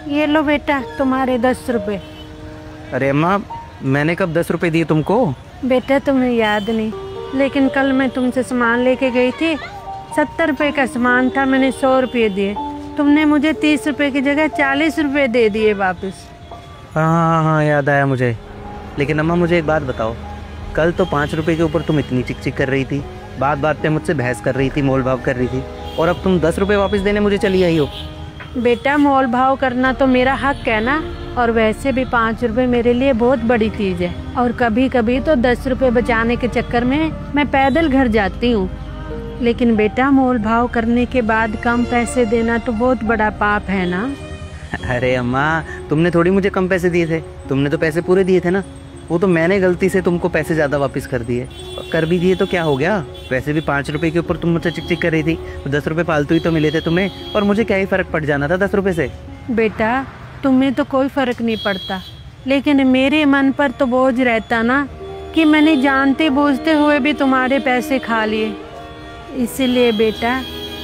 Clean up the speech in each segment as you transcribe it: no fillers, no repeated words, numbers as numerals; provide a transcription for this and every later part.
ये लो बेटा तुम्हारे 10 रुपए। अरे अम्मा, मैंने कब 10 रुपए दिए तुमको? बेटा तुम्हें याद नहीं, लेकिन कल मैं तुमसे सामान लेके गई थी। 70 रुपए का सामान था, मैंने 100 रुपये दिए। तुमने मुझे 30 रुपए की जगह 40 रुपए दे दिए वापस। हाँ, याद आया मुझे। लेकिन अम्मा मुझे एक बात बताओ, कल तो 5 रुपए के ऊपर तुम इतनी चिक चिक कर रही थी, बात बात पे मुझसे बहस कर रही थी, मोल भाव कर रही थी, और अब तुम 10 रुपए वापस देने मुझे चली आई हो। बेटा मोल भाव करना तो मेरा हक है ना, और वैसे भी 5 रुपए मेरे लिए बहुत बड़ी चीज़ है। और कभी कभी तो 10 रुपए बचाने के चक्कर में मैं पैदल घर जाती हूँ। लेकिन बेटा मोल भाव करने के बाद कम पैसे देना तो बहुत बड़ा पाप है ना। अरे अम्मा, तुमने थोड़ी मुझे कम पैसे दिए थे, तुमने तो पैसे पूरे दिए थे ना। वो तो मैंने गलती से तुमको पैसे ज़्यादा वापस कर दिए। कर भी दिए तो क्या हो गया, वैसे भी 5 रुपए के ऊपर तुम मुझसे चिक चिक कर रही थी, 10 रुपए फालतू ही तो मिले थे तुम्हें, और मुझे क्या ही फ़र्क पड़ जाना था 10 रुपए से। बेटा तुम्हें तो कोई फ़र्क नहीं पड़ता, लेकिन मेरे मन पर तो बोझ रहता ना कि मैंने जानते बूझते हुए भी तुम्हारे पैसे खा लिए। इसीलिए बेटा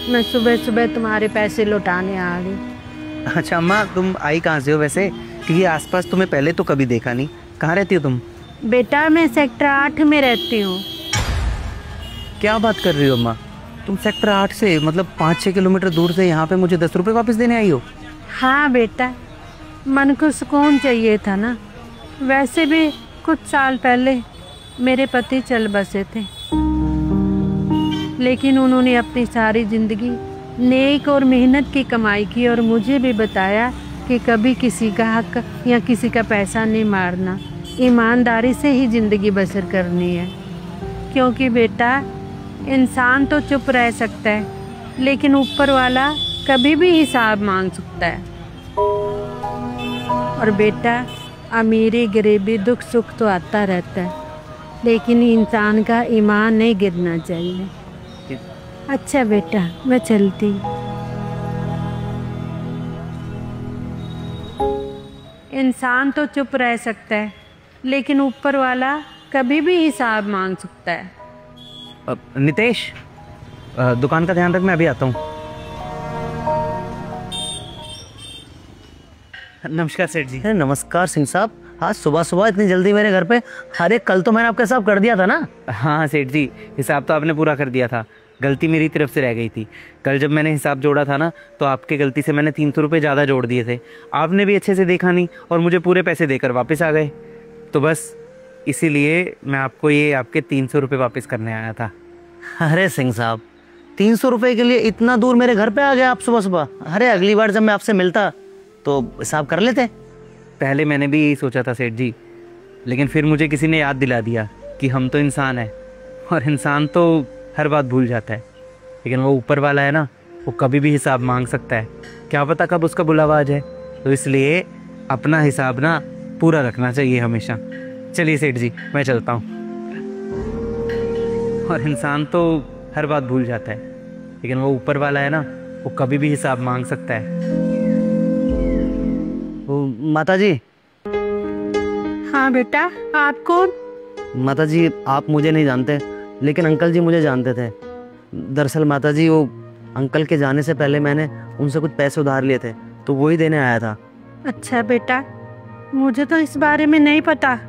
मैं सुबह सुबह तुम्हारे पैसे लौटाने आ गई। अच्छा अम्मा, तुम आई कहाँ से हो वैसे? क्योंकि आसपास तुम्हें पहले तो कभी देखा नहीं। कहाँ रहती हो तुम? बेटा मैं सेक्टर 8 में रहती हूँ। क्या बात कर रही हो अम्मा, तुम सेक्टर 8 से मतलब 5-6 किलोमीटर दूर से यहाँ पे मुझे 10 रुपए वापस देने आई हो? हाँ बेटा, मन को सुकून चाहिए था ना। वैसे भी कुछ साल पहले मेरे पति चल बसे थे, लेकिन उन्होंने अपनी सारी ज़िंदगी नेक और मेहनत की कमाई की, और मुझे भी बताया कि कभी किसी का हक या किसी का पैसा नहीं मारना, ईमानदारी से ही ज़िंदगी बसर करनी है। क्योंकि बेटा इंसान तो चुप रह सकता है, लेकिन ऊपर वाला कभी भी हिसाब मांग सकता है। और बेटा अमीरी गरीबी दुख सुख तो आता रहता है, लेकिन इंसान का ईमान नहीं गिरना चाहिए। अच्छा बेटा मैं चलती। इंसान तो चुप रह सकता है, लेकिन ऊपर वाला कभी भी हिसाब मांग सकता है। नितेश, दुकान का ध्यान रख, मैं अभी आता हूँ। नमस्कार सेठ जी। नमस्कार सिंह साहब, आज सुबह सुबह इतनी जल्दी मेरे घर पे? अरे कल तो मैंने आपका हिसाब कर दिया था ना। हाँ सेठ जी, हिसाब तो आपने पूरा कर दिया था, गलती मेरी तरफ से रह गई थी। कल जब मैंने हिसाब जोड़ा था ना, तो आपके गलती से मैंने 300 रुपये ज़्यादा जोड़ दिए थे। आपने भी अच्छे से देखा नहीं और मुझे पूरे पैसे देकर वापस आ गए। तो बस इसीलिए मैं आपको ये आपके 300 रुपये वापस करने आया था। अरे सिंह साहब, 300 रुपये के लिए इतना दूर मेरे घर पे आ गए आप सुबह सुबह? अरे अगली बार जब मैं आपसे मिलता तो हिसाब कर लेते। पहले मैंने भी यही सोचा था सेठ जी, लेकिन फिर मुझे किसी ने याद दिला दिया कि हम तो इंसान हैं, और इंसान तो हर बात भूल जाता है, लेकिन वो ऊपर वाला है ना, वो कभी भी हिसाब मांग सकता है। क्या पता कब उसका बुलावा आ जाए। तो इसलिए अपना हिसाब ना पूरा रखना चाहिए हमेशा। चलिए सेठ जी, मैं चलता हूँ। और इंसान तो हर बात भूल जाता है, लेकिन वो ऊपर वाला है ना, वो कभी भी हिसाब मांग सकता है। माता जी। हाँ बेटा, आप कौन? माता जी आप मुझे नहीं जानते, लेकिन अंकल जी मुझे जानते थे। दरअसल माता जी वो अंकल के जाने से पहले मैंने उनसे कुछ पैसे उधार लिए थे, तो वही देने आया था। अच्छा बेटा, मुझे तो इस बारे में नहीं पता।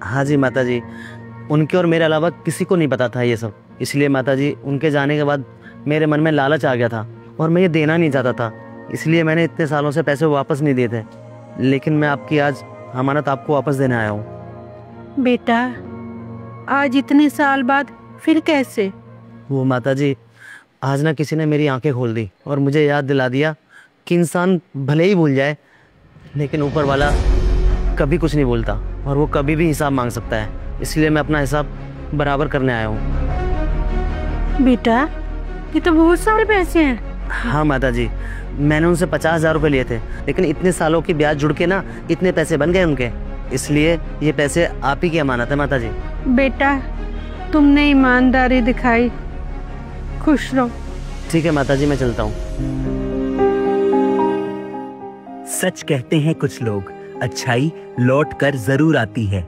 हाँ जी माता जी, उनके और मेरे अलावा किसी को नहीं पता था ये सब। इसलिए माता जी उनके जाने के बाद मेरे मन में लालच आ गया था, और मैं ये देना नहीं चाहता था, इसलिए मैंने इतने सालों से पैसे वापस नहीं दिए थे। लेकिन मैं आपकी आज अमानत आपको वापस देने आया हूँ। बेटा आज इतने साल बाद फिर कैसे? वो माता जी, आज ना किसी ने मेरी आंखें खोल दी और मुझे याद दिला दिया कि इंसान भले ही भूल जाए, लेकिन ऊपर वाला कभी कुछ नहीं भूलता, और वो कभी भी हिसाब मांग सकता है। इसलिए मैं अपना हिसाब बराबर करने आया हूँ। बेटा ये तो बहुत सारे पैसे हैं। हाँ माता जी, मैंने उनसे 50,000 रुपये लिए थे, लेकिन इतने सालों की ब्याज जुड़ के ना इतने पैसे बन गए उनके, इसलिए ये पैसे आप ही की अमानत है माता जी। बेटा तुमने ईमानदारी दिखाई, खुश रहो। ठीक है माता जी, मैं चलता हूँ। सच कहते हैं कुछ लोग, अच्छाई लौट कर जरूर आती है।